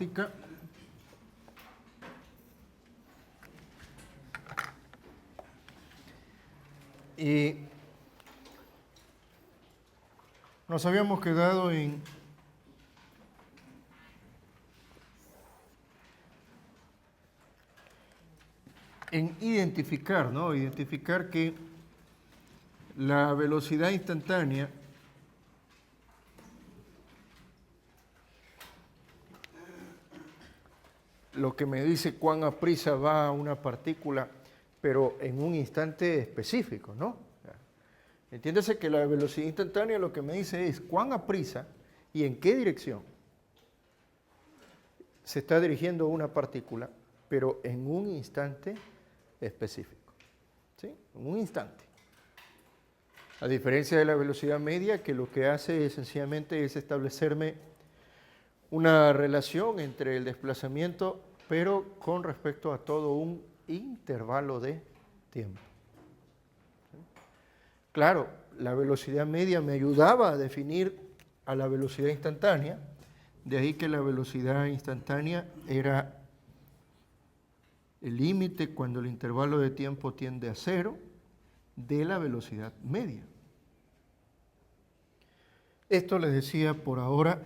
física. Y nos habíamos quedado en identificar, ¿no? Identificar que la velocidad instantánea lo que me dice cuán aprisa va una partícula, pero en un instante específico, ¿no? Entiéndase que la velocidad instantánea lo que me dice es cuán aprisa y en qué dirección se está dirigiendo una partícula, pero en un instante específico, ¿sí? En un instante. A diferencia de la velocidad media, que lo que hace sencillamente es establecerme una relación entre el desplazamiento, pero con respecto a todo un intervalo de tiempo. Claro, la velocidad media me ayudaba a definir a la velocidad instantánea, de ahí que la velocidad instantánea era el límite cuando el intervalo de tiempo tiende a cero de la velocidad media. Esto les decía por ahora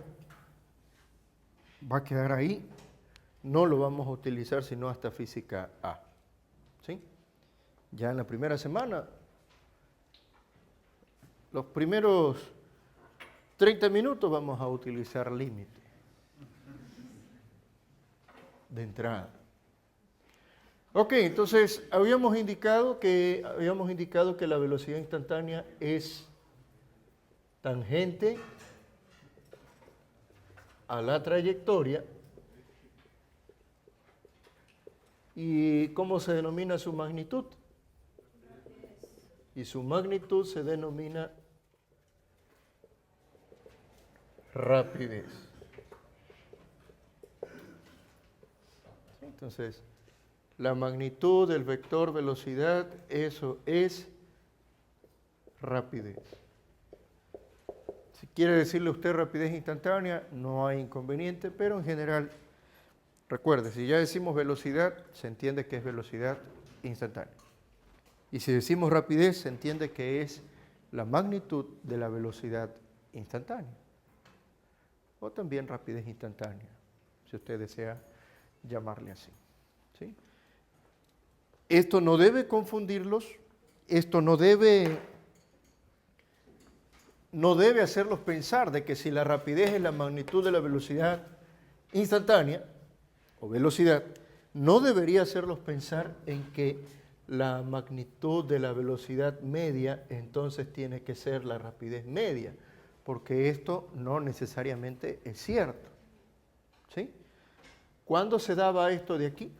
va a quedar ahí, no lo vamos a utilizar sino hasta física A. ¿Sí? Ya en la primera semana, los primeros 30 minutos vamos a utilizar límite de entrada. Ok, entonces habíamos indicado que la velocidad instantánea es tangente a la trayectoria. ¿Y cómo se denomina su magnitud? Y su magnitud se denomina rapidez. Entonces, la magnitud del vector velocidad, eso es rapidez. Si quiere decirle usted rapidez instantánea, no hay inconveniente, pero en general, recuerde, si ya decimos velocidad, se entiende que es velocidad instantánea. Y si decimos rapidez, se entiende que es la magnitud de la velocidad instantánea. O también rapidez instantánea, si usted desea llamarle así. ¿Sí? Esto no debe confundirlos, esto no debe hacerlos pensar de que si la rapidez es la magnitud de la velocidad instantánea, o velocidad, no debería hacerlos pensar en que la magnitud de la velocidad media entonces tiene que ser la rapidez media, porque esto no necesariamente es cierto. ¿Sí? ¿Cuándo se daba esto de aquí?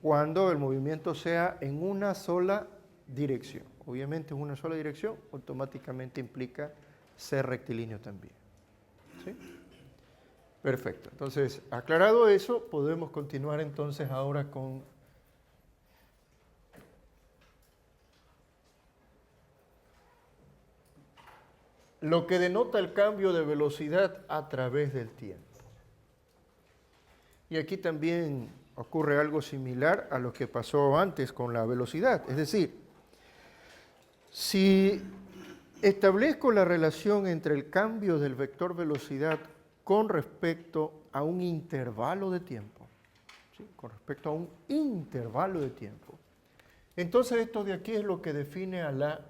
Cuando el movimiento sea en una sola dirección. Obviamente en una sola dirección automáticamente implica ser rectilíneo también. ¿Sí? Perfecto. Entonces, aclarado eso, podemos continuar entonces ahora con lo que denota el cambio de velocidad a través del tiempo. Y aquí también ocurre algo similar a lo que pasó antes con la velocidad. Es decir, si establezco la relación entre el cambio del vector velocidad con respecto a un intervalo de tiempo, ¿sí? Con respecto a un intervalo de tiempo, entonces esto de aquí es lo que define a la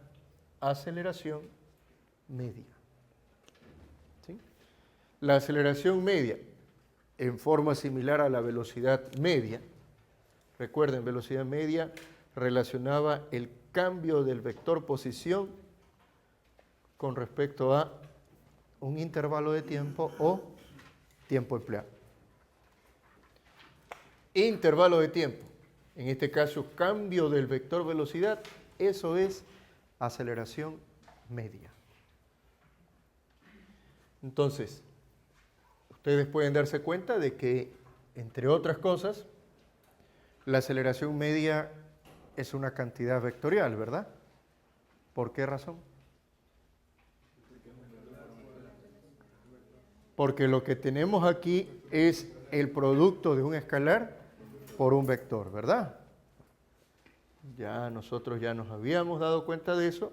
aceleración media. ¿Sí? La aceleración media, en forma similar a la velocidad media, recuerden, velocidad media relacionaba el cambio del vector posición con respecto a un intervalo de tiempo o tiempo empleado. Intervalo de tiempo, en este caso cambio del vector velocidad, eso es aceleración media. Entonces, ustedes pueden darse cuenta de que, entre otras cosas, la aceleración media es una cantidad vectorial, ¿verdad? ¿Por qué razón? Porque lo que tenemos aquí es el producto de un escalar por un vector, ¿verdad? Ya nosotros ya nos habíamos dado cuenta de eso.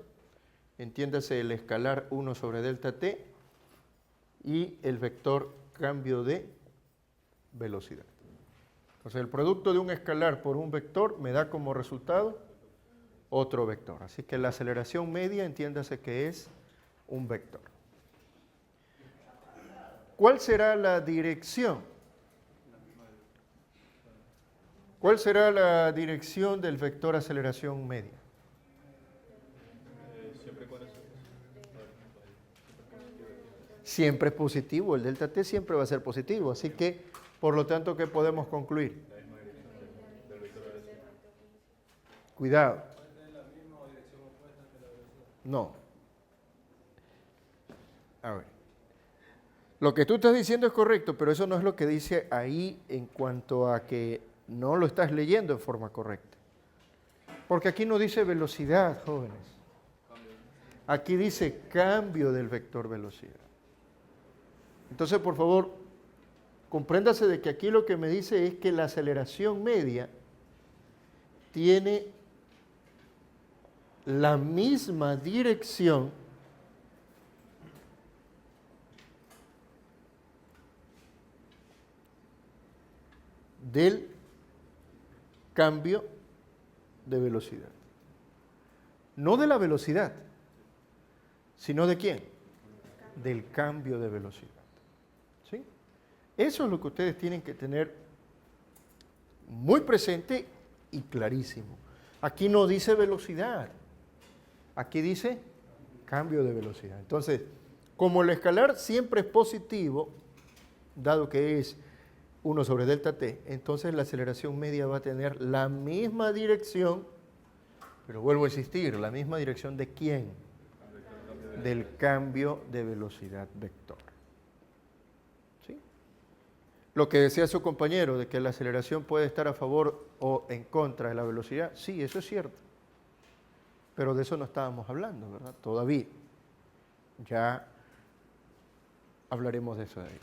Entiéndase el escalar 1 sobre delta t y el vector cambio de velocidad. Entonces el producto de un escalar por un vector me da como resultado otro vector. Así que la aceleración media, entiéndase que es un vector. ¿Cuál será la dirección? ¿Cuál será la dirección del vector aceleración media? Siempre es positivo, el delta t siempre va a ser positivo, así que, por lo tanto, ¿qué podemos concluir? Cuidado. No. A ver. Lo que tú estás diciendo es correcto, pero eso no es lo que dice ahí en cuanto a que no lo estás leyendo en forma correcta. Porque aquí no dice velocidad, jóvenes. Aquí dice cambio del vector velocidad. Entonces, por favor, compréndase de que aquí lo que me dice es que la aceleración media tiene la misma dirección del cambio de velocidad. No de la velocidad, sino ¿de quién? Del cambio de velocidad. ¿Sí? Eso es lo que ustedes tienen que tener muy presente y clarísimo. Aquí no dice velocidad, aquí dice cambio de velocidad. Entonces, como el escalar siempre es positivo, dado que es 1 sobre delta t, entonces la aceleración media va a tener la misma dirección, pero vuelvo a insistir, la misma dirección ¿de quién? Del cambio de velocidad vector. ¿Sí? Lo que decía su compañero de que la aceleración puede estar a favor o en contra de la velocidad, sí, eso es cierto. Pero de eso no estábamos hablando, ¿verdad? Todavía. Ya hablaremos de eso de ahí.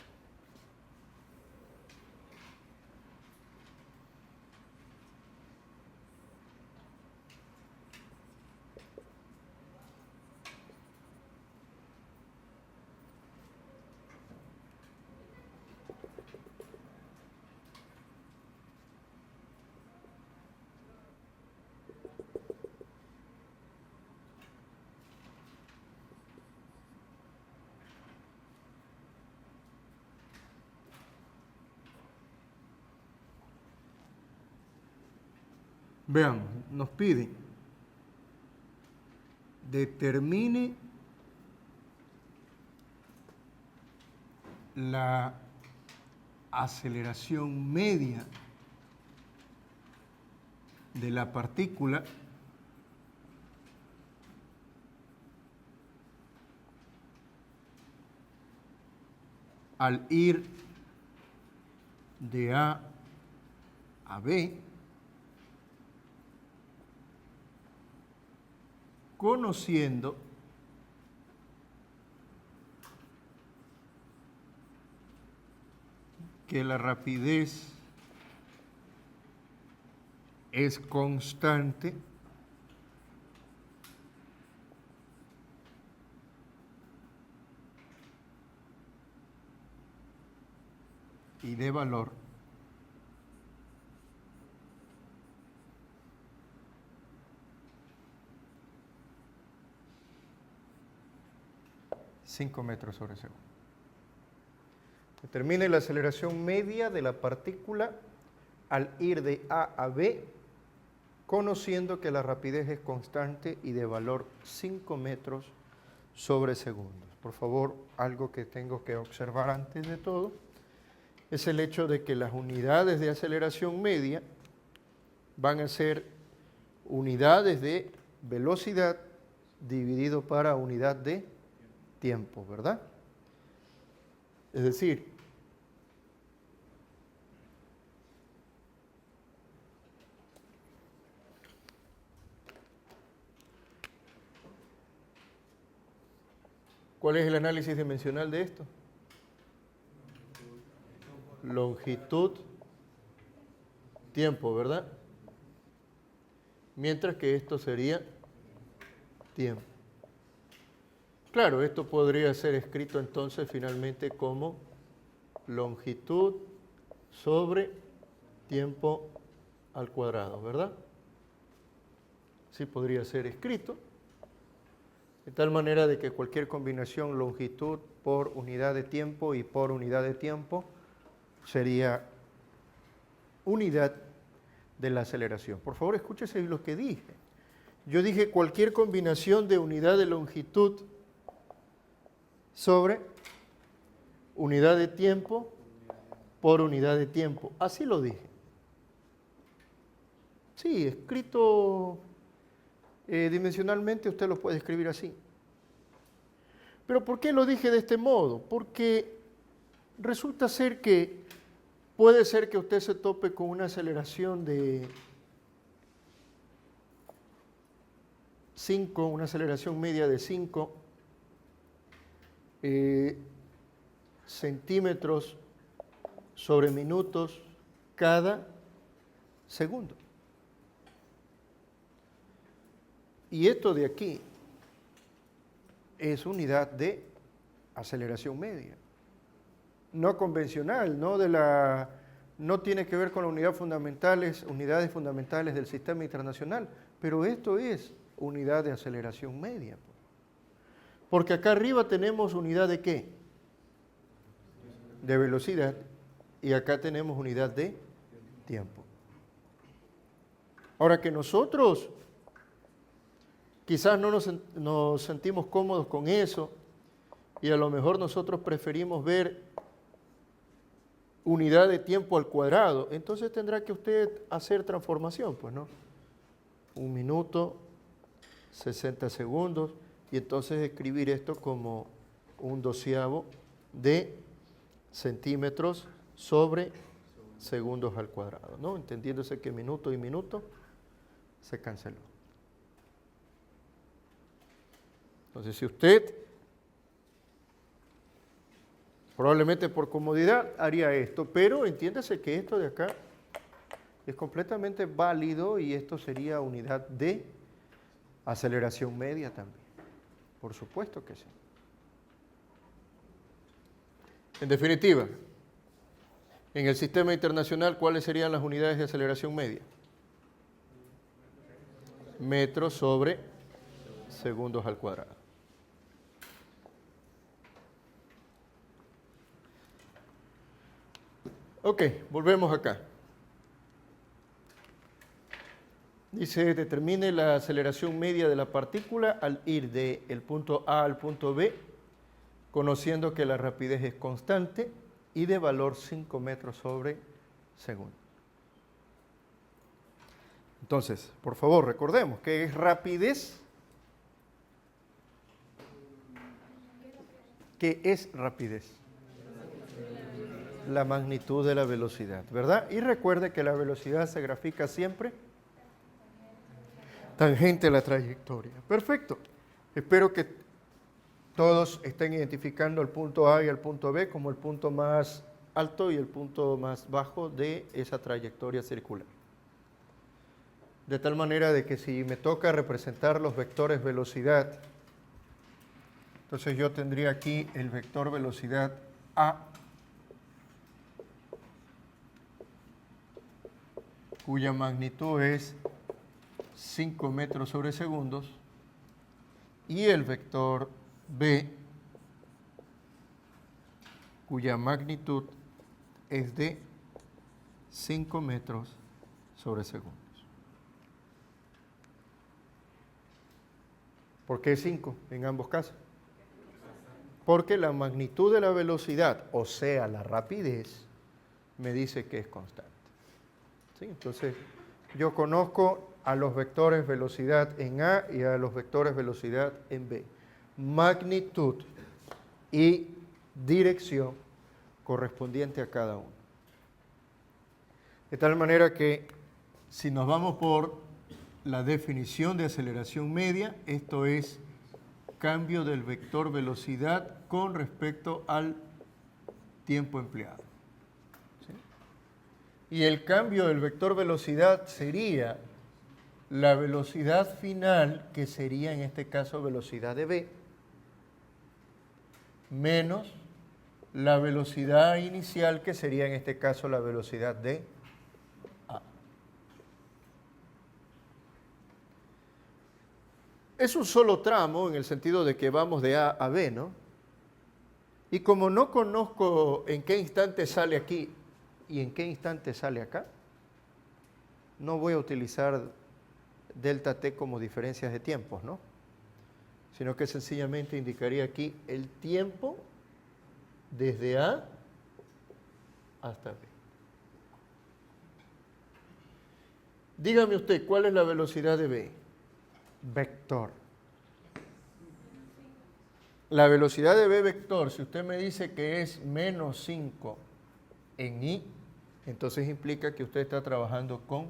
Vean, nos piden, determine la aceleración media de la partícula al ir de A a B, conociendo que la rapidez es constante y de valor 5 metros sobre segundo. Determine la aceleración media de la partícula al ir de A a B, conociendo que la rapidez es constante y de valor 5 metros sobre segundo. Por favor, algo que tengo que observar antes de todo es el hecho de que las unidades de aceleración media van a ser unidades de velocidad dividido para unidad de tiempo, ¿verdad? Es decir, ¿cuál es el análisis dimensional de esto? longitud, tiempo, ¿verdad? Mientras que esto sería tiempo. Claro, esto podría ser escrito entonces finalmente como longitud sobre tiempo al cuadrado, ¿verdad? Sí podría ser escrito, de tal manera de que cualquier combinación longitud por unidad de tiempo y por unidad de tiempo sería unidad de la aceleración. Por favor, escúchese lo que dije. Yo dije cualquier combinación de unidad de longitud sobre unidad de tiempo por unidad de tiempo. Así lo dije. Sí, escrito dimensionalmente usted lo puede escribir así. Pero ¿por qué lo dije de este modo? Porque resulta ser que puede ser que usted se tope con una aceleración de 5, una aceleración media de 5 centímetros sobre minutos cada segundo. Y esto de aquí es unidad de aceleración media. No convencional, no tiene que ver con las unidades fundamentales del sistema internacional, pero esto es unidad de aceleración media. Porque acá arriba tenemos unidad de ¿qué? De velocidad, y acá tenemos unidad de tiempo. Ahora que nosotros quizás no nos sentimos cómodos con eso, y a lo mejor nosotros preferimos ver unidad de tiempo al cuadrado, entonces tendrá que usted hacer transformación, pues, ¿no? 1 minuto, 60 segundos, y entonces escribir esto como 1/12 de centímetros sobre segundos al cuadrado, ¿no? Entendiéndose que minuto y minuto se canceló. Entonces, si usted, probablemente por comodidad, haría esto, pero entiéndase que esto de acá es completamente válido y esto sería unidad de aceleración media también. Por supuesto que sí. En definitiva, en el sistema internacional, ¿cuáles serían las unidades de aceleración media? Metros sobre segundos al cuadrado. Ok, volvemos acá. Dice, determine la aceleración media de la partícula al ir del punto A al punto B, conociendo que la rapidez es constante y de valor 5 metros sobre segundo. Entonces, por favor, recordemos que es rapidez. ¿Qué es rapidez? La magnitud de la velocidad, ¿verdad? Y recuerde que la velocidad se grafica siempre tangente a la trayectoria. Perfecto. Espero que todos estén identificando el punto A y el punto B como el punto más alto y el punto más bajo de esa trayectoria circular. De tal manera de que si me toca representar los vectores velocidad, entonces yo tendría aquí el vector velocidad A, cuya magnitud es 5 metros sobre segundos, y el vector B, cuya magnitud es de 5 metros sobre segundos. ¿Por qué 5 en ambos casos? Porque la magnitud de la velocidad, o sea, la rapidez, me dice que es constante. ¿Sí? Entonces, yo conozco a los vectores velocidad en A y a los vectores velocidad en B. Magnitud y dirección correspondiente a cada uno. De tal manera que, si nos vamos por la definición de aceleración media, esto es cambio del vector velocidad con respecto al tiempo empleado. ¿Sí? Y el cambio del vector velocidad sería la velocidad final, que sería en este caso velocidad de v, menos la velocidad inicial, que sería en este caso la velocidad de a. Es un solo tramo en el sentido de que vamos de A a B, ¿no? Y como no conozco en qué instante sale aquí y en qué instante sale acá, no voy a utilizar delta t como diferencias de tiempos, ¿no? Sino que sencillamente indicaría aquí el tiempo desde A hasta B. Dígame usted, ¿cuál es la velocidad de B? Vector. La velocidad de B vector, si usted me dice que es menos 5 en I, entonces implica que usted está trabajando con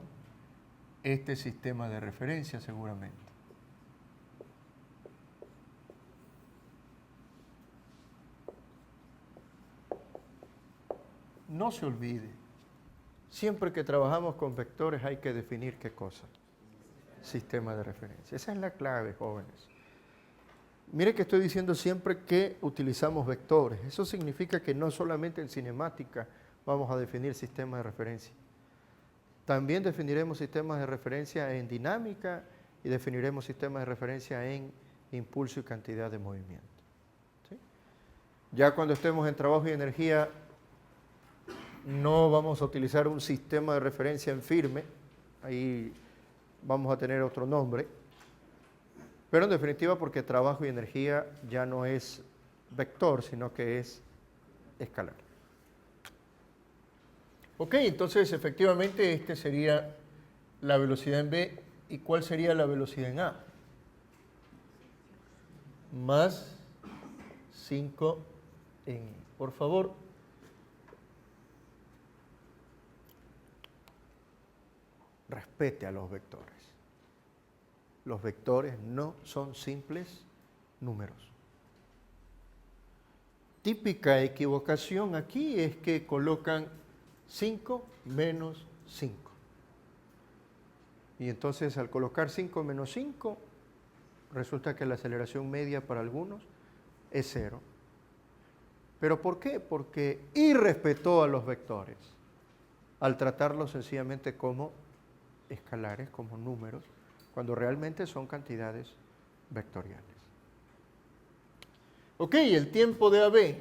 este sistema de referencia seguramente. No se olvide, siempre que trabajamos con vectores hay que definir qué cosa. Sistema de referencia. Esa es la clave, jóvenes. Mire que estoy diciendo siempre que utilizamos vectores. Eso significa que no solamente en cinemática vamos a definir sistemas de referencia. También definiremos sistemas de referencia en dinámica y definiremos sistemas de referencia en impulso y cantidad de movimiento. ¿Sí? Ya cuando estemos en trabajo y energía, no vamos a utilizar un sistema de referencia en firme, ahí vamos a tener otro nombre, pero en definitiva porque trabajo y energía ya no es vector, sino que es escalar. Ok, entonces efectivamente este sería la velocidad en B. ¿Y cuál sería la velocidad en A? Más 5 en I. Por favor, respete a los vectores. Los vectores no son simples números. Típica equivocación aquí es que colocan 5 menos 5. Y entonces al colocar 5 menos 5, resulta que la aceleración media para algunos es 0. ¿Pero por qué? Porque irrespetó a los vectores al tratarlos sencillamente como escalares, como números, cuando realmente son cantidades vectoriales. Ok, el tiempo de AB.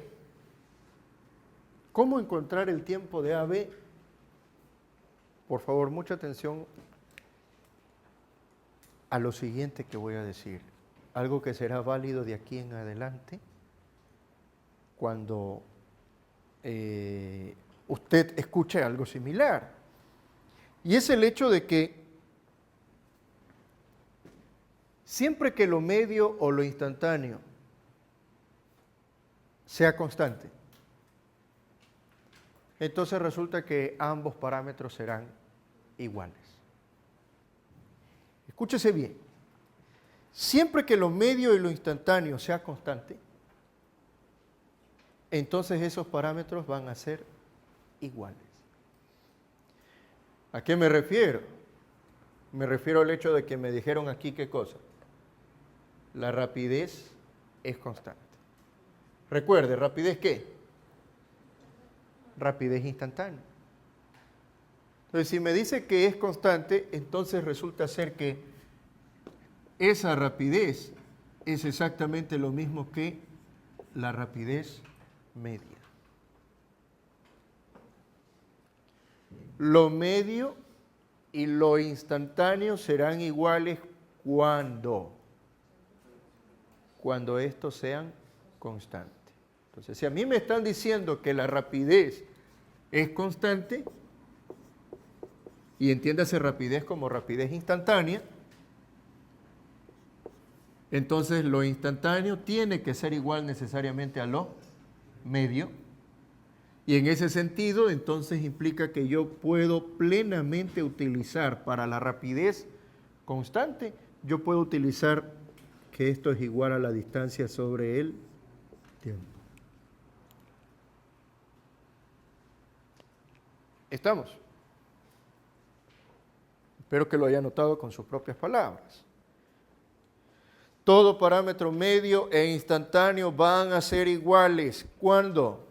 ¿Cómo encontrar el tiempo de AB? Por favor, mucha atención a lo siguiente que voy a decir. Algo que será válido de aquí en adelante cuando usted escuche algo similar. Y es el hecho de que siempre que lo medio o lo instantáneo sea constante, entonces resulta que ambos parámetros serán iguales. Escúchese bien. Siempre que lo medio y lo instantáneo sea constante, entonces esos parámetros van a ser iguales. ¿A qué me refiero? Me refiero al hecho de que me dijeron aquí qué cosa. La rapidez es constante. Recuerde, ¿rapidez qué? Rapidez instantánea. Entonces, si me dice que es constante, entonces resulta ser que esa rapidez es exactamente lo mismo que la rapidez media. Lo medio y lo instantáneo serán iguales cuando estos sean constantes. Entonces, si a mí me están diciendo que la rapidez es constante, y entiéndase rapidez como rapidez instantánea, entonces lo instantáneo tiene que ser igual necesariamente a lo medio, y en ese sentido entonces implica que yo puedo plenamente utilizar para la rapidez constante, yo puedo utilizar que esto es igual a la distancia sobre el tiempo. ¿Estamos? Espero que lo haya notado con sus propias palabras. Todo parámetro medio e instantáneo van a ser iguales. ¿Cuándo?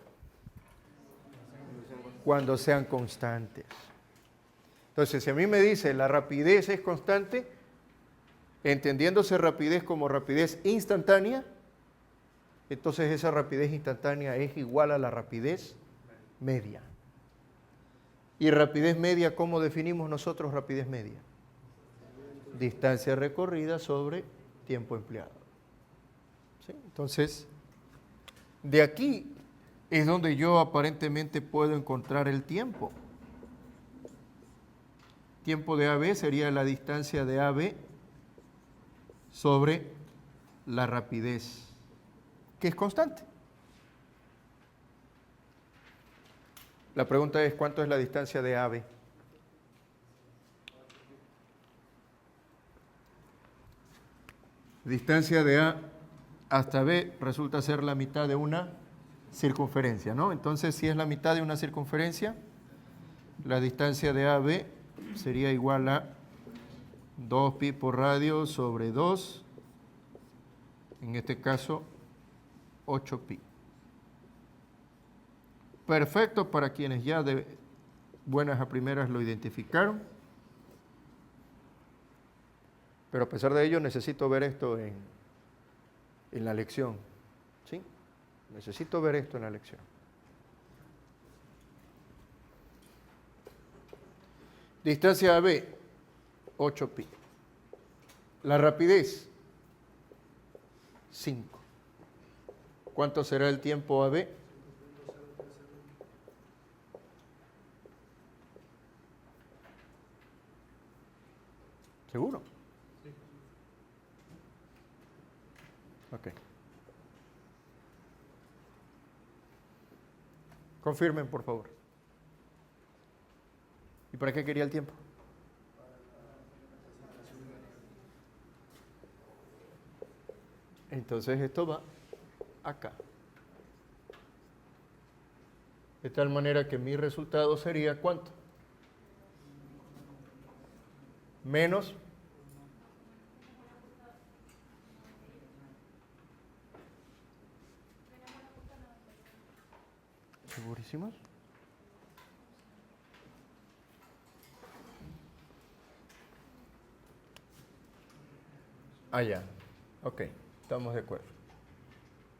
Cuando sean constantes. Entonces, si a mí me dice la rapidez es constante, entendiéndose rapidez como rapidez instantánea, entonces esa rapidez instantánea es igual a la rapidez media. ¿Y rapidez media cómo definimos nosotros rapidez media? Distancia recorrida sobre tiempo empleado. ¿Sí? Entonces, de aquí es donde yo aparentemente puedo encontrar el tiempo. Tiempo de AB sería la distancia de AB sobre la rapidez, que es constante. La pregunta es, ¿cuánto es la distancia de AB? Distancia de A hasta B resulta ser la mitad de una circunferencia, ¿no? Entonces, si es la mitad de una circunferencia, la distancia de AB sería igual a 2pi por radio sobre 2, en este caso 8pi. Perfecto para quienes ya de buenas a primeras lo identificaron, pero a pesar de ello necesito ver esto en la lección, ¿sí? Necesito ver esto en la lección. Distancia AB, 8pi. La rapidez, 5. ¿Cuánto será el tiempo AB? ¿Seguro? Sí. Ok. Confirmen, por favor. ¿Y para qué quería el tiempo? Entonces esto va acá. De tal manera que mi resultado sería ¿cuánto? Menos. ¿Segurísimos? Ah, ya. Ok, estamos de acuerdo.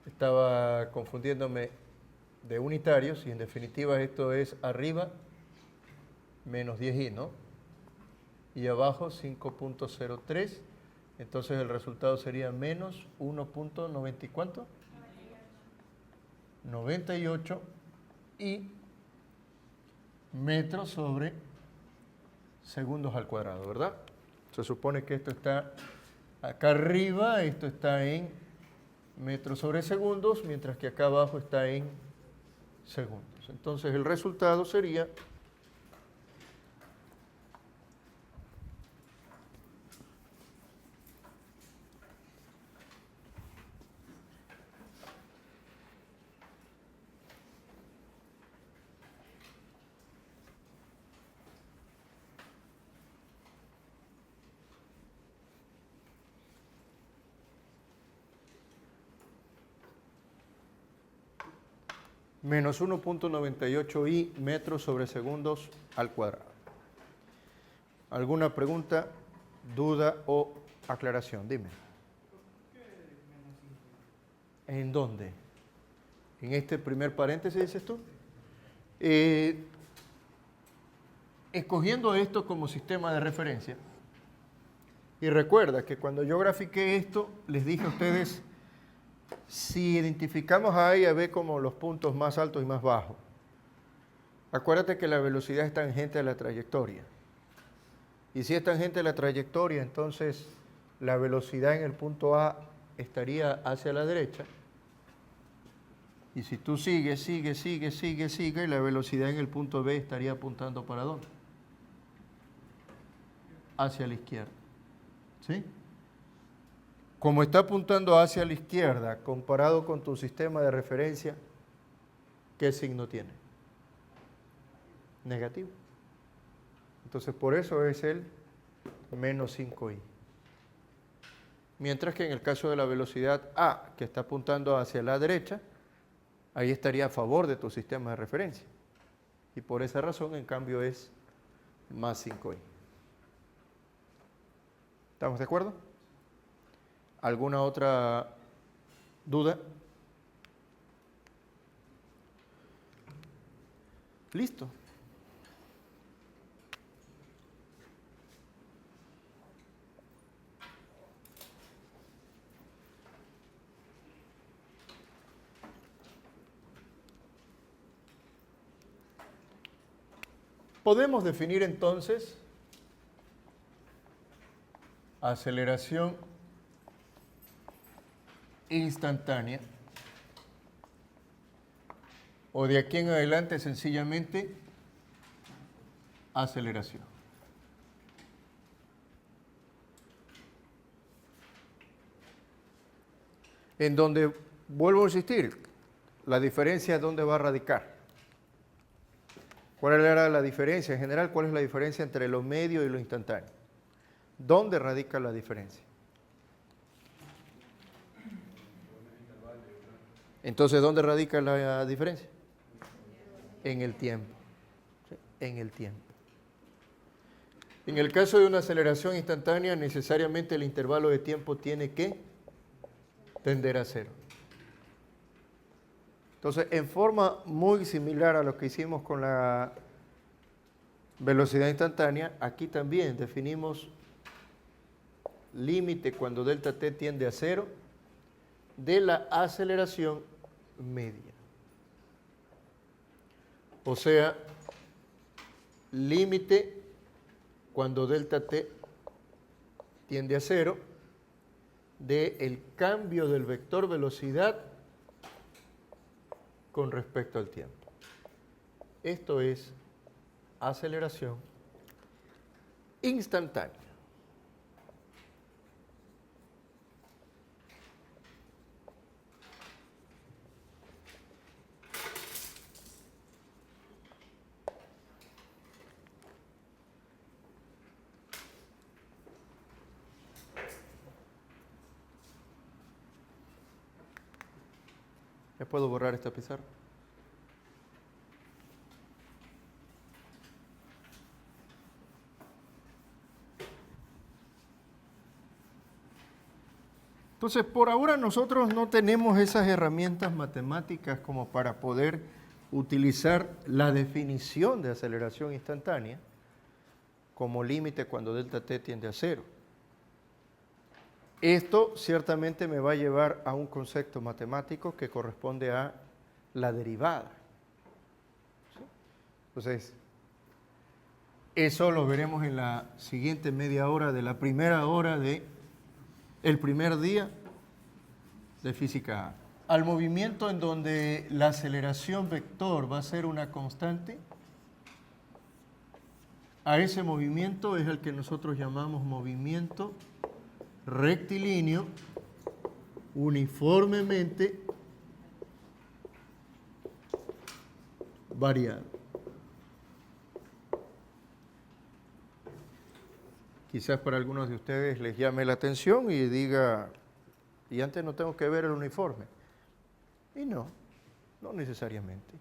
Estaba confundiéndome de unitarios y en definitiva esto es arriba menos 10i, ¿no? Y abajo 5.03, entonces el resultado sería menos 1.90 ¿cuánto? 98 y metros sobre segundos al cuadrado, ¿verdad? Se supone que esto está acá arriba, esto está en metros sobre segundos, mientras que acá abajo está en segundos. Entonces el resultado sería menos 1.98 i metros sobre segundos al cuadrado. ¿Alguna pregunta, duda o aclaración? Dime. ¿En dónde? ¿En este primer paréntesis dices tú? Escogiendo esto como sistema de referencia, y recuerda que cuando yo grafiqué esto, les dije a ustedes, si identificamos a A y a B como los puntos más altos y más bajos, acuérdate que la velocidad es tangente a la trayectoria. Y si es tangente a la trayectoria, entonces la velocidad en el punto A estaría hacia la derecha. Y si tú sigues, y la velocidad en el punto B estaría apuntando ¿para dónde? Hacia la izquierda. ¿Sí? Como está apuntando hacia la izquierda, comparado con tu sistema de referencia, ¿qué signo tiene? Negativo. Entonces, por eso es el menos 5i. Mientras que en el caso de la velocidad a, que está apuntando hacia la derecha, ahí estaría a favor de tu sistema de referencia. Y por esa razón, en cambio, es más 5i. ¿Estamos de acuerdo? ¿Alguna otra duda? Listo. Podemos definir entonces aceleración instantánea, o de aquí en adelante sencillamente aceleración. En donde, vuelvo a insistir, la diferencia es dónde va a radicar. ¿Cuál era la diferencia? En general, ¿cuál es la diferencia entre lo medio y lo instantáneo? ¿Dónde radica la diferencia? Entonces, ¿dónde radica la diferencia? En el tiempo. ¿Sí? En el tiempo. En el caso de una aceleración instantánea, necesariamente el intervalo de tiempo tiene que tender a cero. Entonces, en forma muy similar a lo que hicimos con la velocidad instantánea, aquí también definimos límite cuando delta t tiende a cero de la aceleración media. O sea, límite cuando delta t tiende a cero del cambio del vector velocidad con respecto al tiempo. Esto es aceleración instantánea. ¿Ya puedo borrar esta pizarra? Entonces, por ahora nosotros no tenemos esas herramientas matemáticas como para poder utilizar la definición de aceleración instantánea como límite cuando delta t tiende a cero. Esto ciertamente me va a llevar a un concepto matemático que corresponde a la derivada. ¿Sí? Entonces, eso lo veremos en la siguiente media hora de la primera hora de el primer día de física A. Al movimiento en donde la aceleración vector va a ser una constante, a ese movimiento es el que nosotros llamamos movimiento rectilíneo uniformemente variado. Quizás para algunos de ustedes les llame la atención y diga, y antes no tengo que ver el uniforme. Y no necesariamente.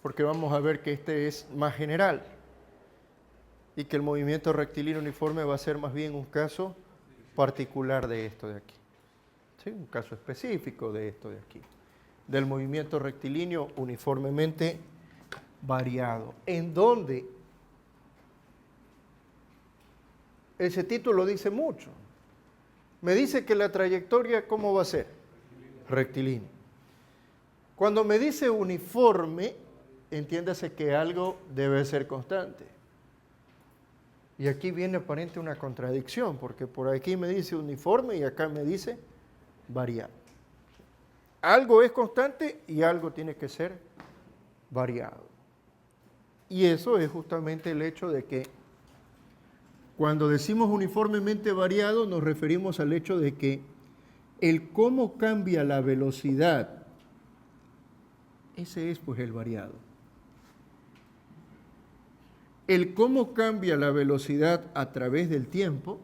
Porque vamos a ver que este es más general y que el movimiento rectilíneo uniforme va a ser más bien un caso particular de esto de aquí. ¿Sí? Un caso específico de esto de aquí. Del movimiento rectilíneo uniformemente variado. En donde ese título dice mucho. Me dice que la trayectoria, ¿cómo va a ser? Rectilíneo. Cuando me dice uniforme, entiéndase que algo debe ser constante. Y aquí viene aparente una contradicción, porque por aquí me dice uniforme y acá me dice variado. Algo es constante y algo tiene que ser variado. Y eso es justamente el hecho de que cuando decimos uniformemente variado nos referimos al hecho de que el cómo cambia la velocidad, ese es pues el variado. el cómo cambia la velocidad a través del tiempo,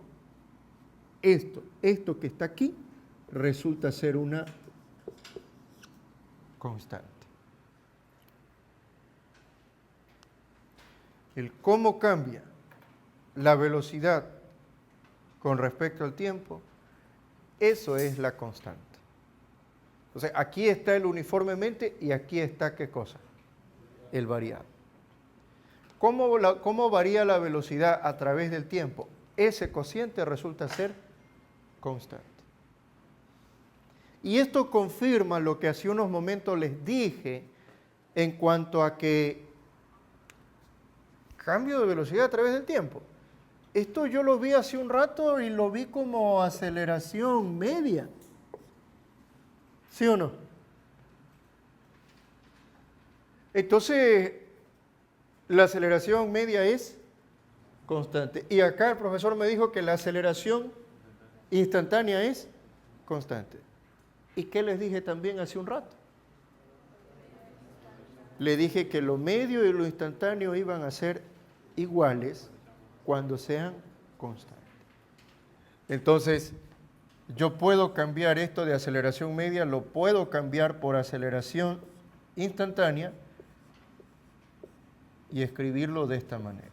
esto que está aquí, resulta ser una constante. El cómo cambia la velocidad con respecto al tiempo, eso es la constante. O sea, aquí está el uniformemente y aquí está ¿qué cosa? El variable. ¿Cómo varía la velocidad a través del tiempo? Ese cociente resulta ser constante. Y esto confirma lo que hace unos momentos les dije en cuanto a que cambio de velocidad a través del tiempo. Esto yo lo vi hace un rato y lo vi como aceleración media. ¿Sí o no? Entonces, la aceleración media es constante. Y acá el profesor me dijo que la aceleración instantánea es constante. ¿Y qué les dije también hace un rato? Le dije que lo medio y lo instantáneo iban a ser iguales cuando sean constantes. Entonces, yo puedo cambiar esto de aceleración media, lo puedo cambiar por aceleración instantánea y escribirlo de esta manera.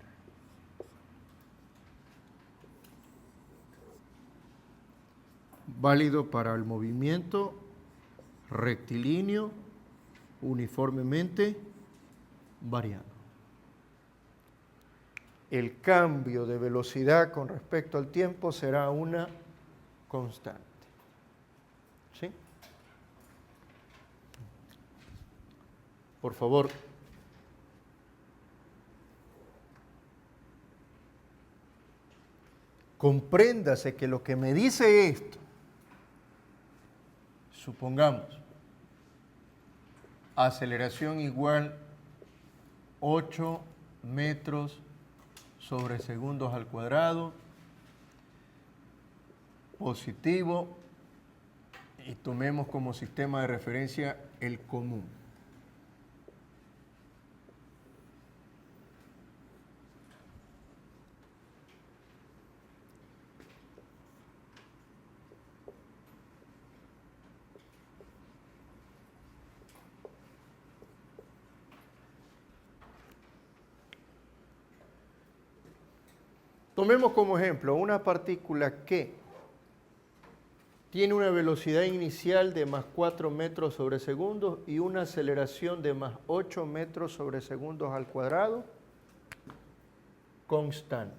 Válido para el movimiento rectilíneo uniformemente variando. El cambio de velocidad con respecto al tiempo será una constante. ¿Sí? Por favor. Compréndase que lo que me dice esto, supongamos, aceleración igual 8 metros sobre segundos al cuadrado, positivo, y tomemos como sistema de referencia el común. Tomemos como ejemplo una partícula que tiene una velocidad inicial de más 4 metros sobre segundos y una aceleración de más 8 metros sobre segundos al cuadrado constante.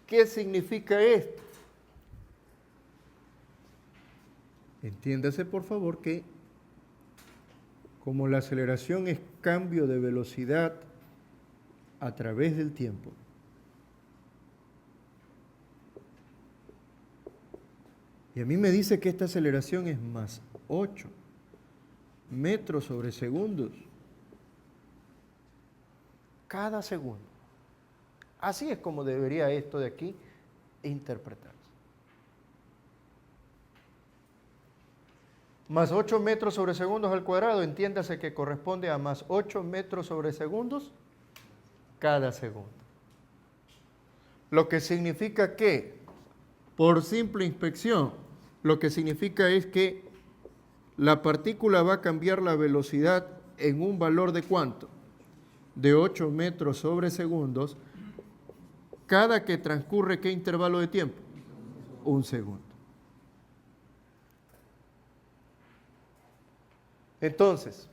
¿Qué significa esto? Entiéndase por favor que como la aceleración es cambio de velocidad a través del tiempo, y a mí me dice que esta aceleración es más 8 metros sobre segundos cada segundo. Así es como debería esto de aquí interpretarse. Más 8 metros sobre segundos al cuadrado, entiéndase que corresponde a más 8 metros sobre segundos cada segundo. Lo que significa que, por simple inspección, lo que significa es que la partícula va a cambiar la velocidad en un valor de ¿cuánto? De 8 metros sobre segundos, cada que transcurre ¿qué intervalo de tiempo? Un segundo. Entonces,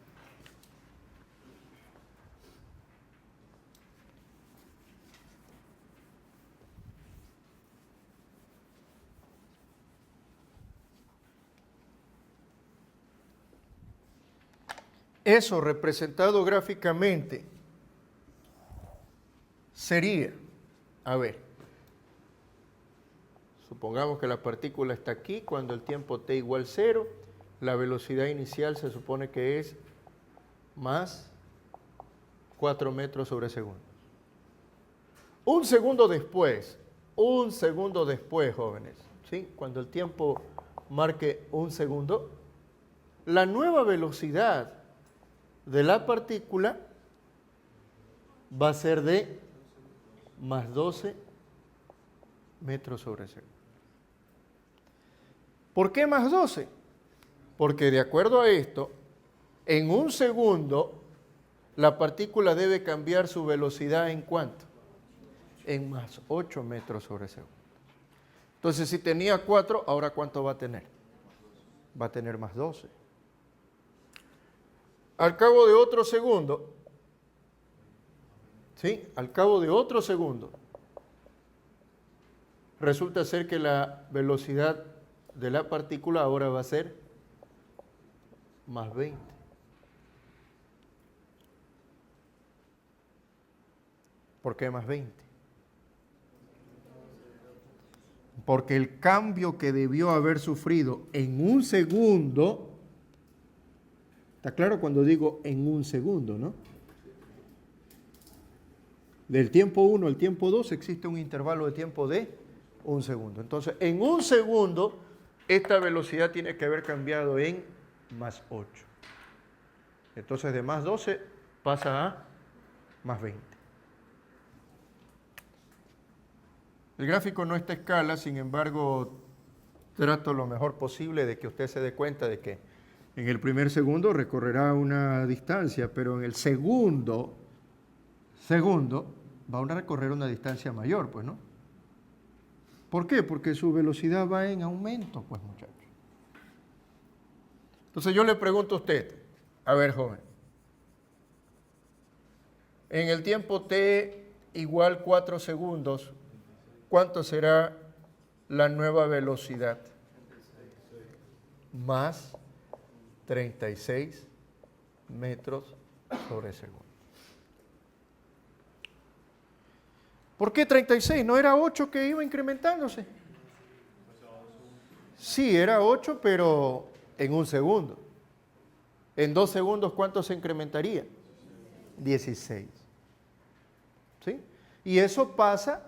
eso representado gráficamente sería, a ver, supongamos que la partícula está aquí cuando el tiempo t igual 0, la velocidad inicial se supone que es más 4 metros sobre segundo. Un segundo después, jóvenes, ¿sí? Cuando el tiempo marque un segundo, la nueva velocidad de la partícula va a ser de más 12 metros sobre segundo. ¿Por qué más 12? Porque de acuerdo a esto, en un segundo, la partícula debe cambiar su velocidad ¿en cuánto? En más 8 metros sobre segundo. Entonces, si tenía 4, ¿ahora cuánto va a tener? Va a tener más 12. Al cabo de otro segundo, ¿sí? Al cabo de otro segundo, resulta ser que la velocidad de la partícula ahora va a ser más 20. ¿Por qué más 20? Porque el cambio que debió haber sufrido en un segundo, ¿está claro cuando digo en un segundo, no? Del tiempo 1 al tiempo 2 existe un intervalo de tiempo de un segundo. Entonces, en un segundo, esta velocidad tiene que haber cambiado en más 8. Entonces, de más 12 pasa a más 20. El gráfico no está a escala, sin embargo, trato lo mejor posible de que usted se dé cuenta de que en el primer segundo recorrerá una distancia, pero en el segundo va a recorrer una distancia mayor, pues, ¿no? ¿Por qué? Porque su velocidad va en aumento, pues, muchachos. Entonces yo le pregunto a usted, a ver, joven, en el tiempo t igual 4 segundos, ¿cuánto será la nueva velocidad? Más 36 metros sobre segundo. ¿Por qué 36? ¿No era 8 que iba incrementándose? Sí, era 8, pero en un segundo. En 2 segundos, ¿cuánto se incrementaría? 16. ¿Sí? Y eso pasa,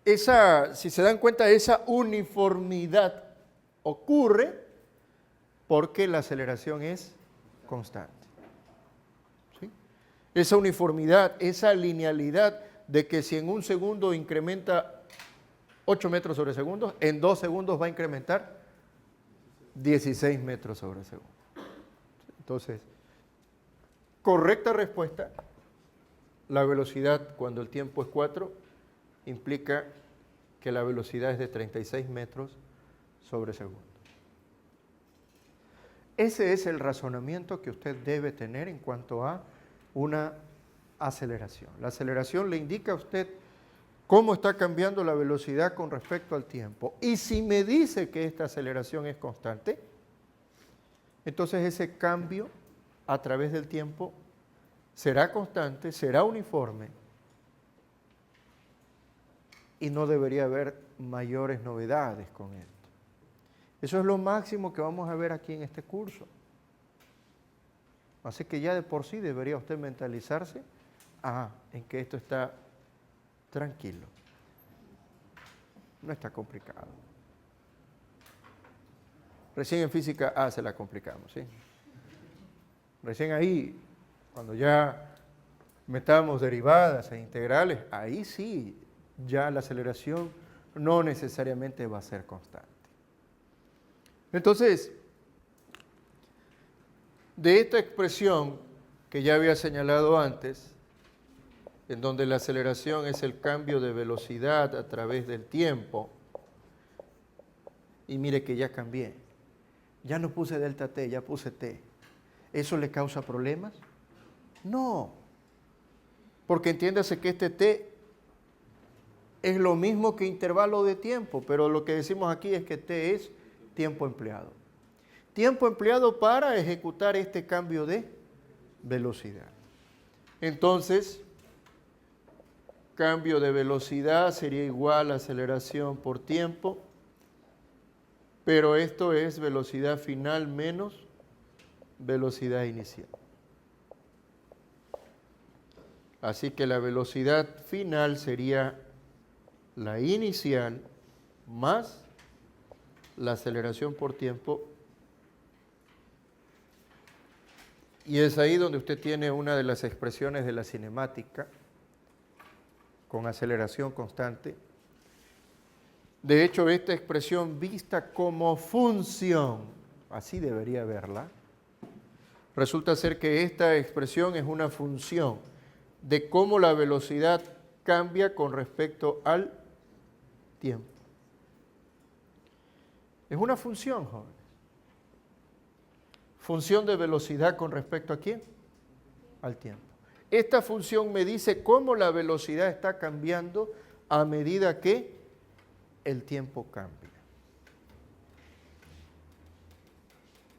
si se dan cuenta, esa uniformidad ocurre porque la aceleración es constante. ¿Sí? Esa uniformidad, esa linealidad de que si en un segundo incrementa 8 metros sobre segundo, en 2 segundos va a incrementar 16 metros sobre segundo. Entonces, correcta respuesta, la velocidad cuando el tiempo es 4 implica que la velocidad es de 36 metros sobre segundo. Ese es el razonamiento que usted debe tener en cuanto a una aceleración. La aceleración le indica a usted cómo está cambiando la velocidad con respecto al tiempo. Y si me dice que esta aceleración es constante, entonces ese cambio a través del tiempo será constante, será uniforme y no debería haber mayores novedades con esto. Eso es lo máximo que vamos a ver aquí en este curso. Así que ya de por sí debería usted mentalizarse en que esto está tranquilo. No está complicado. Recién en física se la complicamos, ¿sí? Recién ahí, cuando ya metamos derivadas e integrales, ahí sí, ya la aceleración no necesariamente va a ser constante. Entonces, de esta expresión que ya había señalado antes, en donde la aceleración es el cambio de velocidad a través del tiempo, y mire que ya cambié, ya no puse delta t, ya puse t. ¿Eso le causa problemas? No, porque entiéndase que este t es lo mismo que intervalo de tiempo, pero lo que decimos aquí es que t es tiempo empleado. Tiempo empleado para ejecutar este cambio de velocidad. Entonces, cambio de velocidad sería igual a aceleración por tiempo, pero esto es velocidad final menos velocidad inicial. Así que la velocidad final sería la inicial más la aceleración por tiempo, Y es ahí donde usted tiene una de las expresiones de la cinemática con aceleración constante. De hecho, esta expresión vista como función, así debería verla, resulta ser que esta expresión es una función de cómo la velocidad cambia con respecto al tiempo. Es una función, jóvenes. Función de velocidad con respecto a quién? Al tiempo. Esta función me dice cómo la velocidad está cambiando a medida que el tiempo cambia.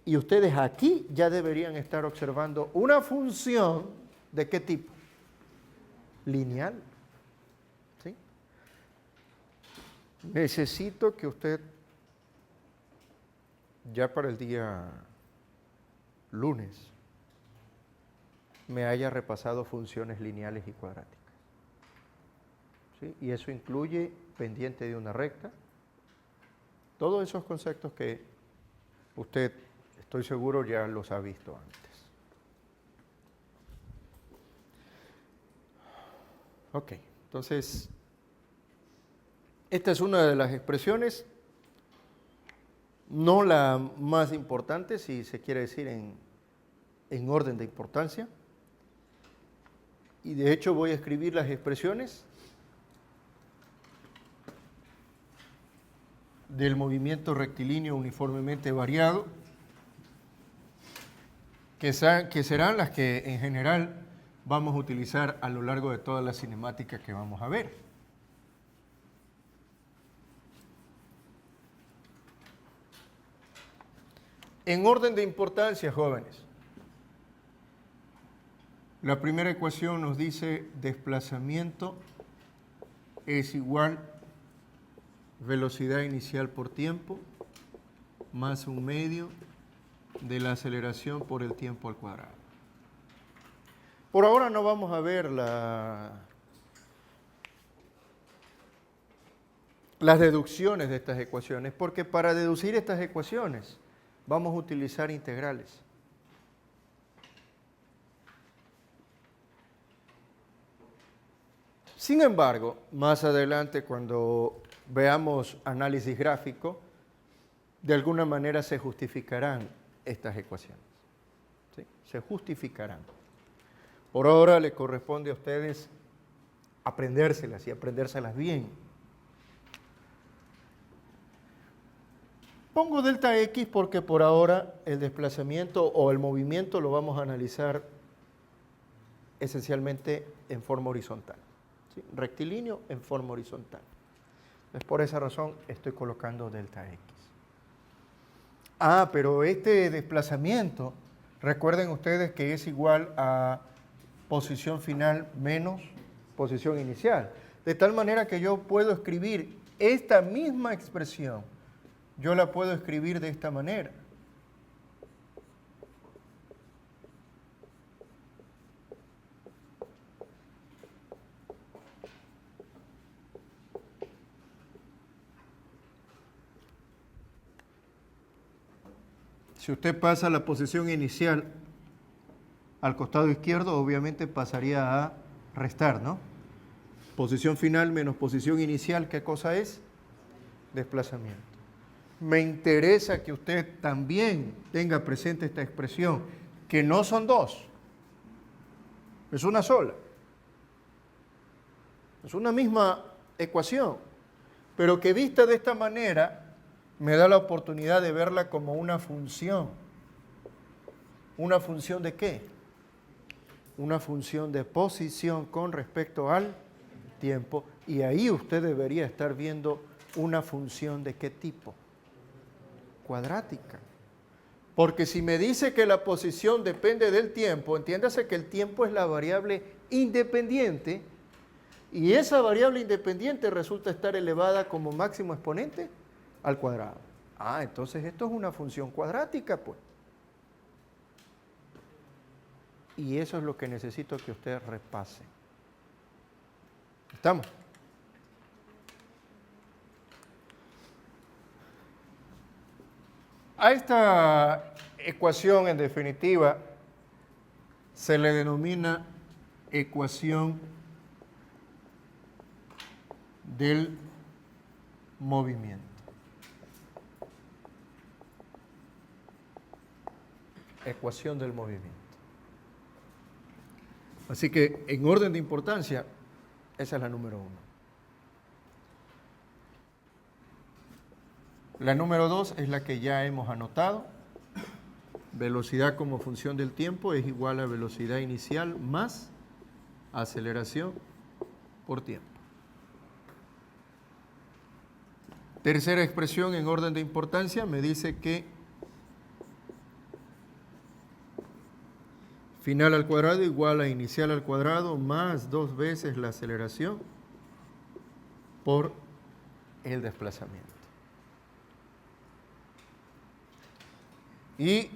Y ustedes aquí ya deberían estar observando una función ¿de qué tipo? Lineal. ¿Sí? Necesito que usted ya para el día lunes me haya repasado funciones lineales y cuadráticas. ¿Sí? Y eso incluye pendiente de una recta, todos esos conceptos que usted, estoy seguro, ya los ha visto antes. Ok, entonces, esta es una de las expresiones, no la más importante, si se quiere decir en orden de importancia, y de hecho voy a escribir las expresiones del movimiento rectilíneo uniformemente variado, que serán las que en general vamos a utilizar a lo largo de toda la cinemática que vamos a ver. En orden de importancia, jóvenes, la primera ecuación nos dice desplazamiento es igual velocidad inicial por tiempo más un medio de la aceleración por el tiempo al cuadrado. Por ahora no vamos a ver las deducciones de estas ecuaciones, porque para deducir estas ecuaciones vamos a utilizar integrales. Sin embargo, más adelante cuando veamos análisis gráfico, de alguna manera se justificarán estas ecuaciones. ¿Sí? Se justificarán. Por ahora les corresponde a ustedes aprendérselas y aprendérselas bien. Pongo delta X porque por ahora el desplazamiento o el movimiento lo vamos a analizar esencialmente en forma horizontal. ¿Sí? Rectilíneo en forma horizontal. Entonces, por esa razón estoy colocando delta X. Pero este desplazamiento, recuerden ustedes que es igual a posición final menos posición inicial. De tal manera que yo puedo escribir esta misma expresión, yo la puedo escribir de esta manera. Si usted pasa la posición inicial al costado izquierdo, obviamente pasaría a restar, ¿no? Posición final menos posición inicial, ¿qué cosa es? Desplazamiento. Me interesa que usted también tenga presente esta expresión, que no son dos, es una sola. Es una misma ecuación, pero que vista de esta manera me da la oportunidad de verla como una función. ¿Una función de qué? Una función de posición con respecto al tiempo, y ahí usted debería estar viendo una función de qué tipo. Cuadrática. Porque si me dice que la posición depende del tiempo, entiéndase que el tiempo es la variable independiente, y esa variable independiente resulta estar elevada como máximo exponente al cuadrado. Entonces esto es una función cuadrática, pues. Y eso es lo que necesito que usted repase. ¿Estamos? A esta ecuación, en definitiva, se le denomina ecuación del movimiento. Ecuación del movimiento. Así que en orden de importancia, esa es la número 1. La número 2 es la que ya hemos anotado. Velocidad como función del tiempo es igual a velocidad inicial más aceleración por tiempo. Tercera expresión en orden de importancia me dice que final al cuadrado igual a inicial al cuadrado más 2 veces la aceleración por el desplazamiento. Y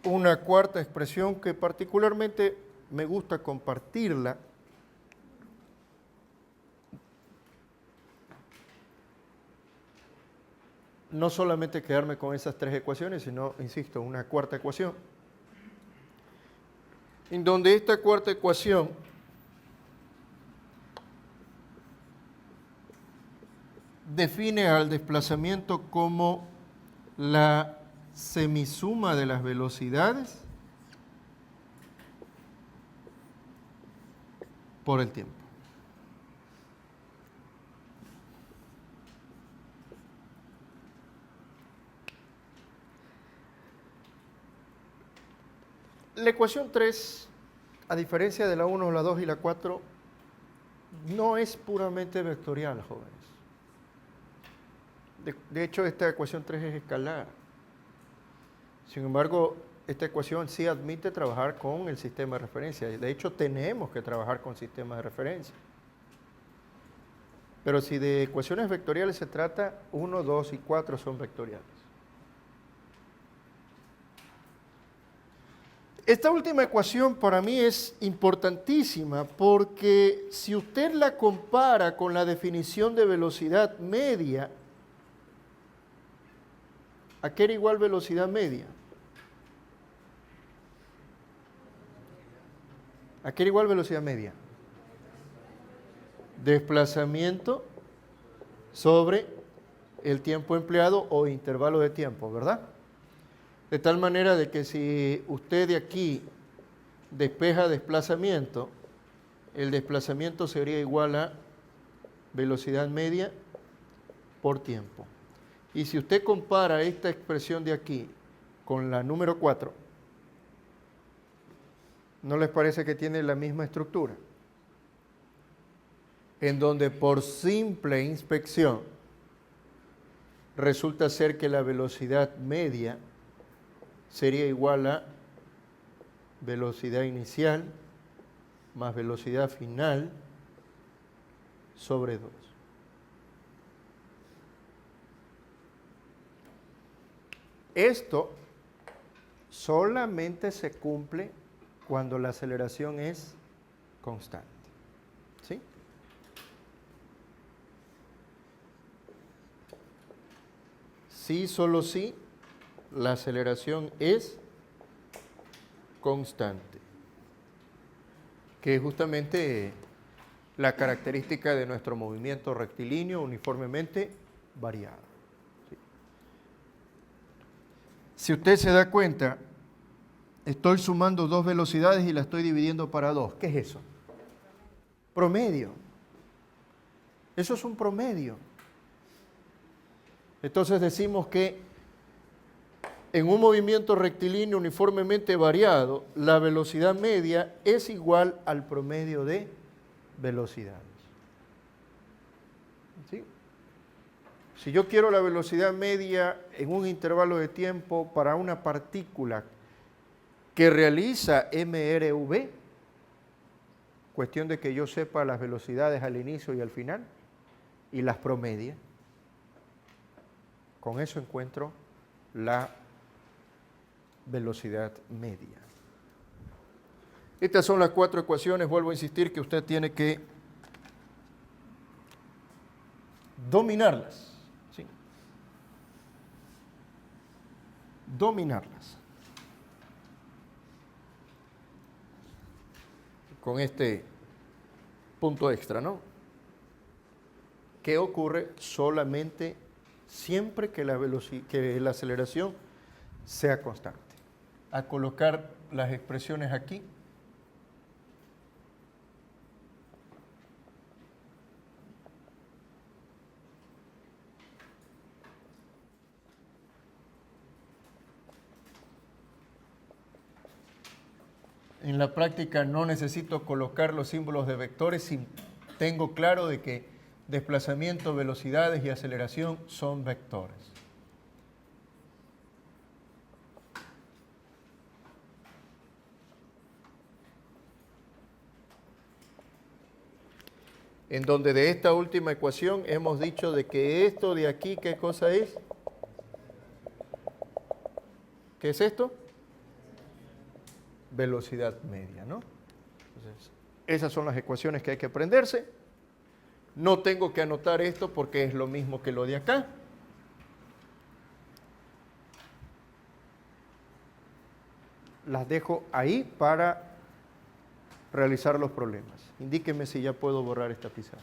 una cuarta expresión que particularmente me gusta compartirla, no solamente quedarme con esas 3 ecuaciones, sino, insisto, una cuarta ecuación, en donde esta cuarta ecuación define al desplazamiento como la semisuma de las velocidades por el tiempo. La ecuación 3, a diferencia de la 1, la 2 y la 4, no es puramente vectorial, jóvenes. De hecho, esta ecuación 3 es escalar. Sin embargo, esta ecuación sí admite trabajar con el sistema de referencia. De hecho, tenemos que trabajar con sistemas de referencia. Pero si de ecuaciones vectoriales se trata, 1, 2 y 4 son vectoriales. Esta última ecuación para mí es importantísima porque si usted la compara con la definición de velocidad media, ¿a qué era igual velocidad media? ¿A qué era igual velocidad media? Desplazamiento sobre el tiempo empleado o intervalo de tiempo, ¿verdad? De tal manera de que si usted de aquí despeja desplazamiento, el desplazamiento sería igual a velocidad media por tiempo. Y si usted compara esta expresión de aquí con la número 4, ¿no les parece que tiene la misma estructura? En donde por simple inspección resulta ser que la velocidad media sería igual a velocidad inicial más velocidad final sobre 2. Esto solamente se cumple cuando la aceleración es constante. ¿Sí? Sí, solo sí, la aceleración es constante, que es justamente la característica de nuestro movimiento rectilíneo uniformemente variado. ¿Sí? Si usted se da cuenta, estoy sumando 2 velocidades y la estoy dividiendo para 2. ¿Qué es eso? Promedio. Eso es un promedio. Entonces decimos que en un movimiento rectilíneo uniformemente variado, la velocidad media es igual al promedio de velocidades. ¿Sí? Si yo quiero la velocidad media en un intervalo de tiempo para una partícula que realiza MRV, cuestión de que yo sepa las velocidades al inicio y al final, y las promedia, con eso encuentro la velocidad media. Estas son las 4 ecuaciones, vuelvo a insistir que usted tiene que dominarlas. ¿Sí? Dominarlas. con este punto extra, ¿no? ¿Qué ocurre solamente siempre que la aceleración sea constante? A colocar las expresiones aquí. En la práctica no necesito colocar los símbolos de vectores si tengo claro de que desplazamiento, velocidades y aceleración son vectores. En donde de esta última ecuación hemos dicho de que esto de aquí, ¿qué cosa es? ¿Qué es esto? Velocidad media, ¿no? Entonces, esas son las ecuaciones que hay que aprenderse. No tengo que anotar esto porque es lo mismo que lo de acá. Las dejo ahí para realizar los problemas. Indíqueme si ya puedo borrar esta pizarra.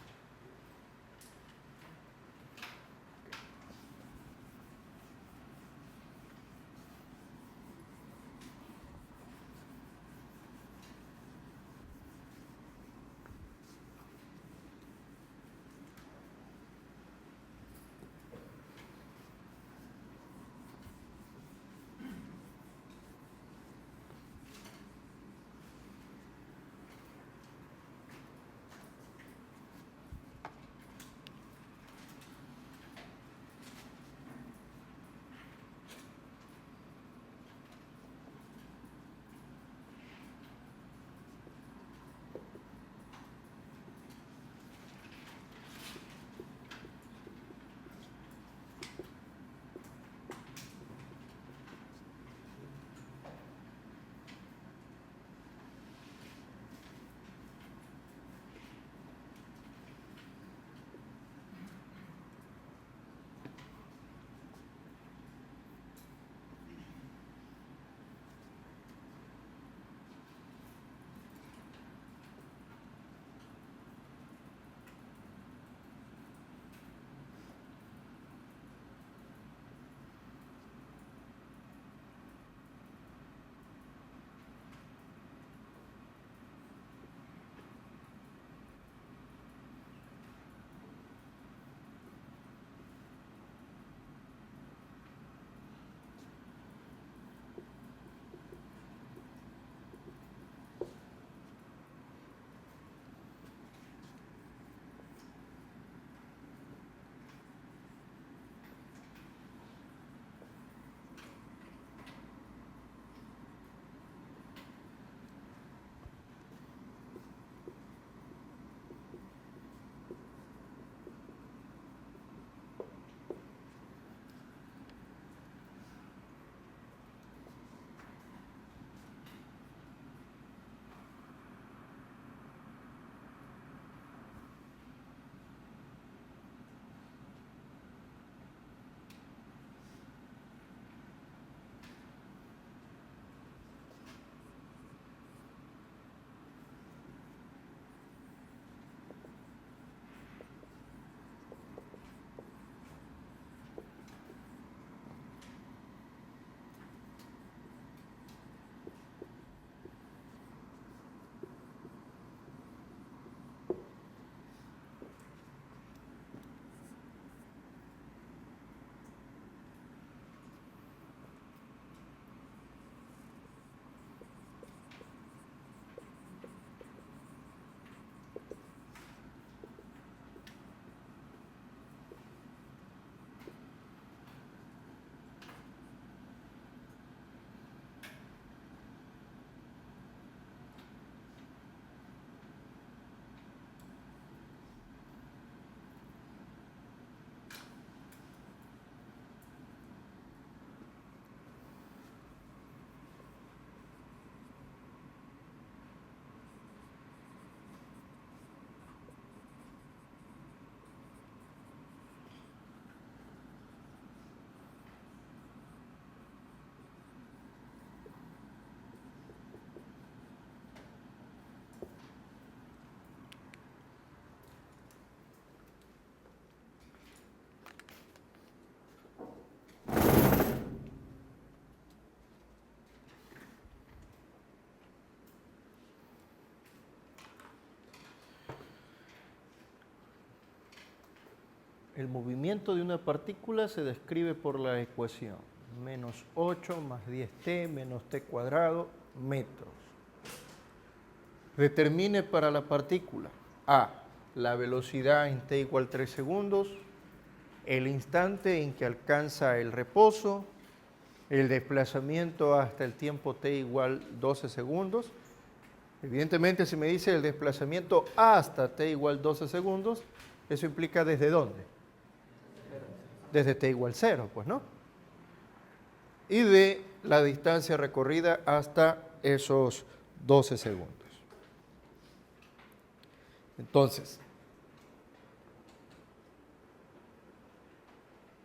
El movimiento de una partícula se describe por la ecuación menos 8 más 10t menos t cuadrado metros. Determine para la partícula A, la velocidad en t igual 3 segundos, el instante en que alcanza el reposo, el desplazamiento hasta el tiempo t igual 12 segundos. Evidentemente, si me dice el desplazamiento hasta t igual 12 segundos, eso implica ¿desde dónde? Desde t igual 0, pues, ¿no? Y de la distancia recorrida hasta esos 12 segundos. Entonces,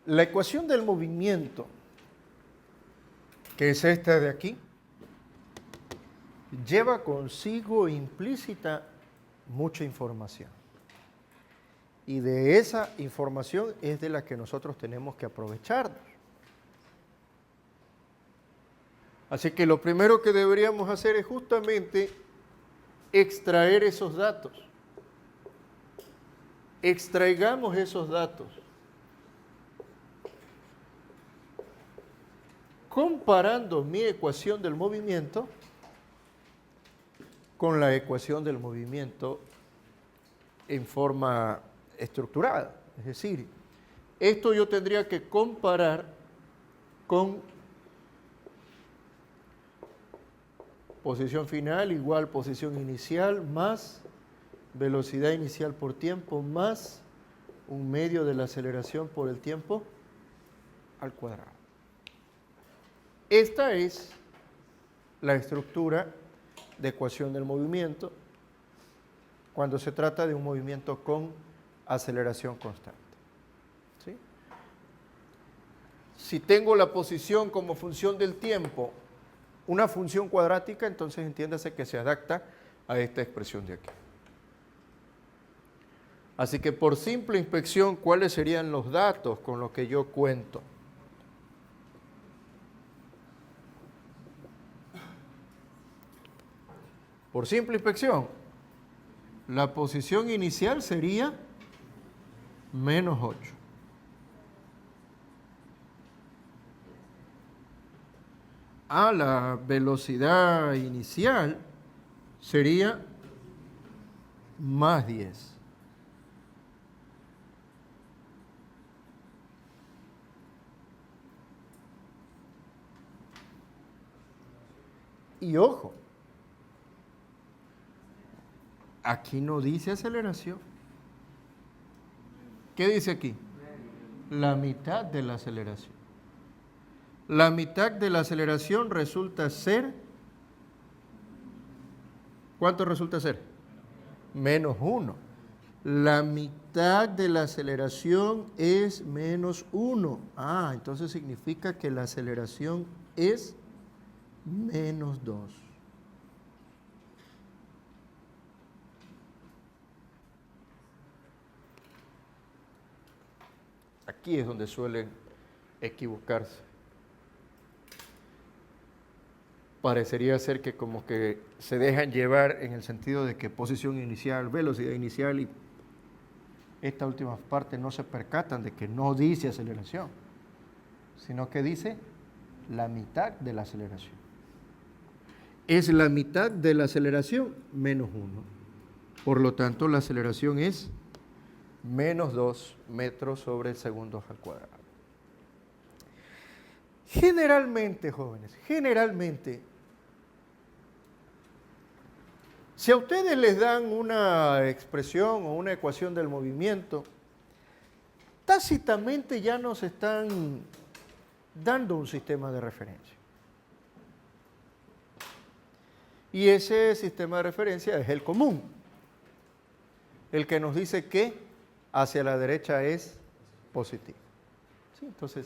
la ecuación del movimiento, que es esta de aquí, lleva consigo implícita mucha información. Y de esa información es de la que nosotros tenemos que aprovecharnos. Así que lo primero que deberíamos hacer es justamente extraer esos datos. Extraigamos esos datos. Comparando mi ecuación del movimiento con la ecuación del movimiento en forma estructurada. Es decir, esto yo tendría que comparar con posición final igual posición inicial más velocidad inicial por tiempo más un medio de la aceleración por el tiempo al cuadrado. Esta es la estructura de ecuación del movimiento cuando se trata de un movimiento con aceleración constante. ¿Sí? Si tengo la posición como función del tiempo, una función cuadrática, entonces entiéndase que se adapta a esta expresión de aquí. Así que por simple inspección, ¿cuáles serían los datos con los que yo cuento? Por simple inspección, la posición inicial sería menos 8. La velocidad inicial sería más 10. Y ojo, aquí no dice aceleración. ¿Qué dice aquí? La mitad de la aceleración. La mitad de la aceleración resulta ser, ¿cuánto resulta ser? Menos 1. La mitad de la aceleración es menos 1. Entonces significa que la aceleración es menos 2. Aquí es donde suelen equivocarse. Parecería ser que como que se dejan llevar en el sentido de que posición inicial, velocidad inicial y esta última parte no se percatan de que no dice aceleración, sino que dice la mitad de la aceleración. Es la mitad de la aceleración menos 1. Por lo tanto, la aceleración es menos 2 metros sobre segundos al cuadrado. Generalmente, jóvenes, si a ustedes les dan una expresión o una ecuación del movimiento, tácitamente ya nos están dando un sistema de referencia. Y ese sistema de referencia es el común, el que nos dice que hacia la derecha es positivo. ¿Sí? Entonces,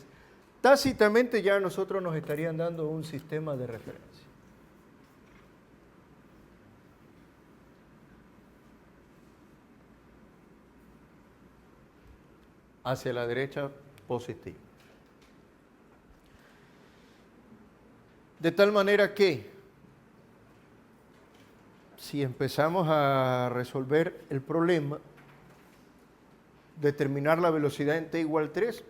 tácitamente ya nosotros nos estarían dando un sistema de referencia. Hacia la derecha positivo. De tal manera que, si empezamos a resolver el problema, determinar la velocidad en t igual 3.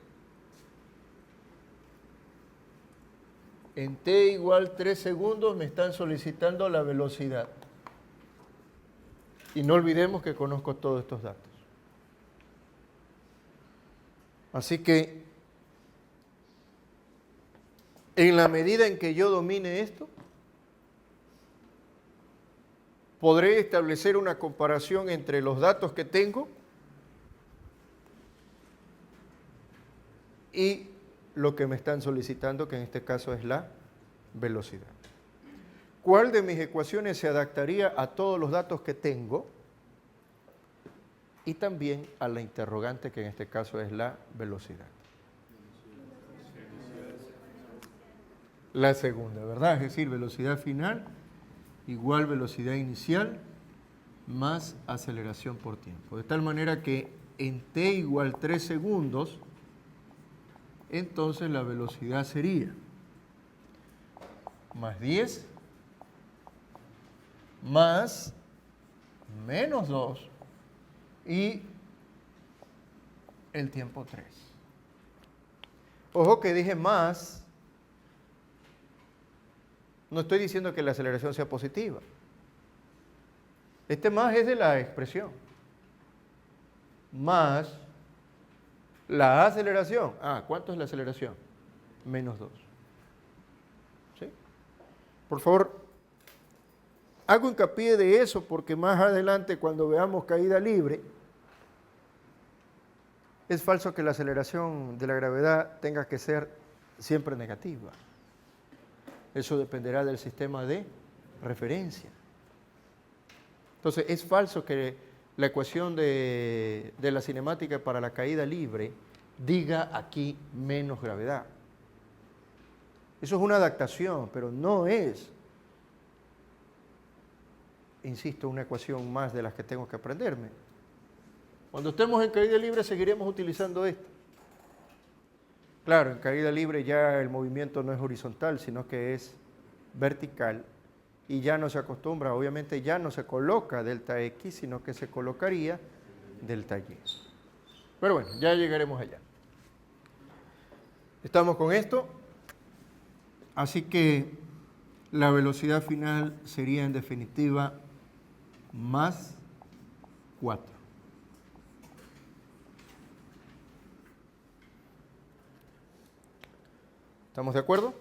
En t igual 3 segundos me están solicitando la velocidad. Y no olvidemos que conozco todos estos datos. Así que, en la medida en que yo domine esto, podré establecer una comparación entre los datos que tengo y lo que me están solicitando, que en este caso es la velocidad. ¿Cuál de mis ecuaciones se adaptaría a todos los datos que tengo? Y también a la interrogante, que en este caso es la velocidad. La segunda, ¿verdad? Es decir, velocidad final igual velocidad inicial más aceleración por tiempo. De tal manera que en t igual 3 segundos, entonces la velocidad sería más 10 más menos 2 y el tiempo 3. Ojo que dije más, no estoy diciendo que la aceleración sea positiva. Este más es de la expresión. Más la aceleración. ¿Cuánto es la aceleración? Menos 2. ¿Sí? Por favor, hago hincapié de eso porque más adelante, cuando veamos caída libre, es falso que la aceleración de la gravedad tenga que ser siempre negativa. Eso dependerá del sistema de referencia. Entonces, es falso que la ecuación de la cinemática para la caída libre diga aquí menos gravedad. Eso es una adaptación, pero no es, insisto, una ecuación más de las que tengo que aprenderme. Cuando estemos en caída libre seguiremos utilizando esta. Claro, en caída libre ya el movimiento no es horizontal, sino que es vertical y ya no se acostumbra, obviamente ya no se coloca delta X, sino que se colocaría delta Y. Pero bueno, ya llegaremos allá. ¿Estamos con esto? Así que la velocidad final sería en definitiva más 4. ¿Estamos de acuerdo?